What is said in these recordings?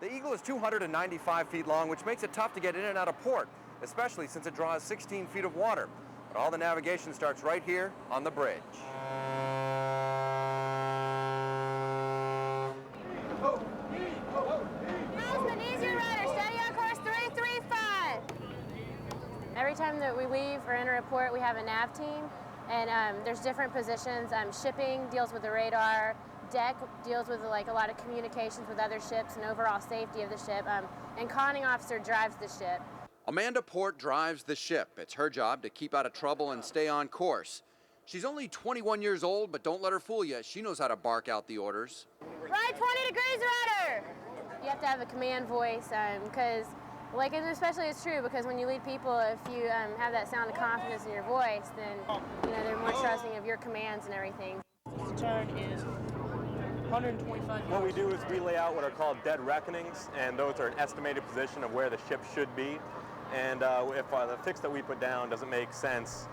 The Eagle is 295 feet long, which makes it tough to get in and out of port, especially since it draws 16 feet of water. But all the navigation starts right here on the bridge. Husband, easy rider, steady on course 335. Every time that we leave or enter a port, we have a nav team, and there's different positions. Shipping deals with the radar. Deck deals with like a lot of communications with other ships and overall safety of the ship, and conning officer drives the ship. Amanda Port drives the ship. It's her job to keep out of trouble and stay on course. She's only 21 years old, but don't let her fool you. She knows how to bark out the orders. Right 20 degrees, rudder! You have to have a command voice, because, like, and especially it's true, because when you lead people, if you have that sound of confidence in your voice, then, you know, they're more trusting of your commands and everything. The turn is 125. What we do is we lay out what are called dead reckonings, and those are an estimated position of where the ship should be. And if the fix that we put down doesn't make sense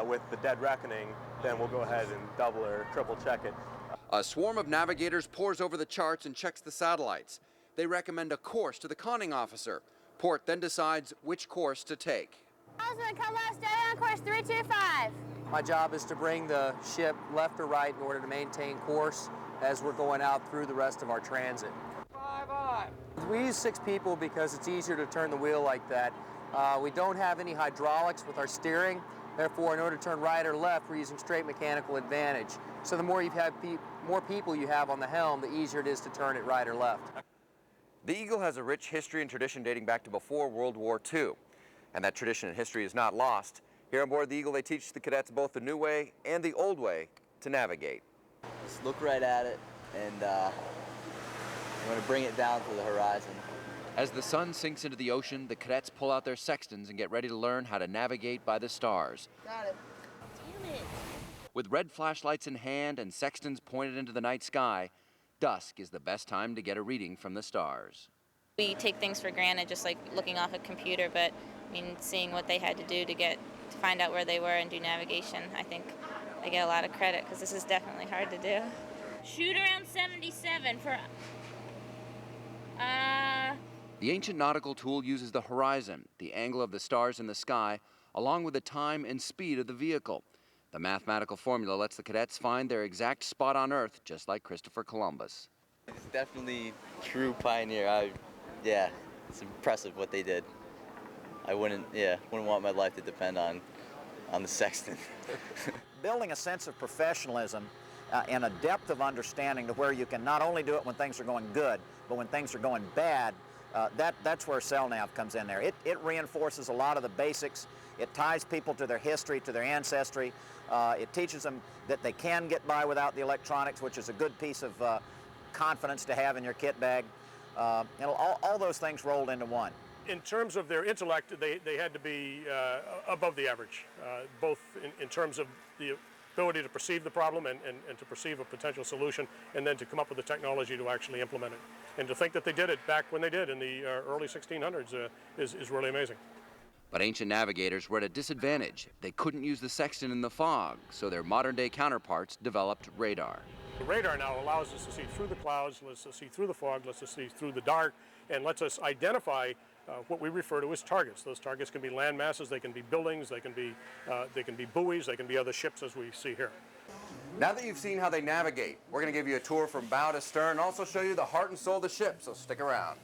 with the dead reckoning, then we'll go ahead and double or triple check it. A swarm of navigators pours over the charts and checks the satellites. They recommend a course to the conning officer. Port then decides which course to take. Husband, come left, steady on course 325. My job is to bring the ship left or right in order to maintain course as we're going out through the rest of our transit. 5-5. We use 6 people because it's easier to turn the wheel like that. We don't have any hydraulics with our steering. Therefore, in order to turn right or left, we're using straight mechanical advantage. So the more more people you have on the helm, the easier it is to turn it right or left. The Eagle has a rich history and tradition dating back to before World War II. And that tradition and history is not lost. Here on board the Eagle, they teach the cadets both the new way and the old way to navigate. Just look right at it, and I'm going to bring it down to the horizon. As the sun sinks into the ocean, the cadets pull out their sextants and get ready to learn how to navigate by the stars. Got it. Damn it. With red flashlights in hand and sextants pointed into the night sky, dusk is the best time to get a reading from the stars. We take things for granted, just like looking off a computer, but I mean, seeing what they had to do to find out where they were and do navigation, I think I get a lot of credit, because this is definitely hard to do. Shoot around 77 for... The ancient nautical tool uses the horizon, the angle of the stars in the sky, along with the time and speed of the vehicle. The mathematical formula lets the cadets find their exact spot on Earth, just like Christopher Columbus. It's definitely true pioneer. Yeah, it's impressive what they did. I wouldn't want my life to depend on the sextant. Building a sense of professionalism and a depth of understanding to where you can not only do it when things are going good, but when things are going bad, that's where CellNav comes in there. It reinforces a lot of the basics. It ties people to their history, to their ancestry. It teaches them that they can get by without the electronics, which is a good piece of confidence to have in your kit bag. All those things rolled into one. In terms of their intellect, they had to be above the average, both in terms of the ability to perceive the problem and to perceive a potential solution, and then to come up with the technology to actually implement it. And to think that they did it back when they did in the early 1600s is really amazing. But ancient navigators were at a disadvantage. They couldn't use the sextant in the fog, so their modern-day counterparts developed radar. The radar now allows us to see through the clouds, lets us see through the fog, lets us see through the dark, and lets us identify what we refer to as targets. Those targets can be land masses, they can be buildings, they can be buoys, they can be other ships, as we see here. Now that you've seen how they navigate, we're going to give you a tour from bow to stern and also show you the heart and soul of the ship, so stick around.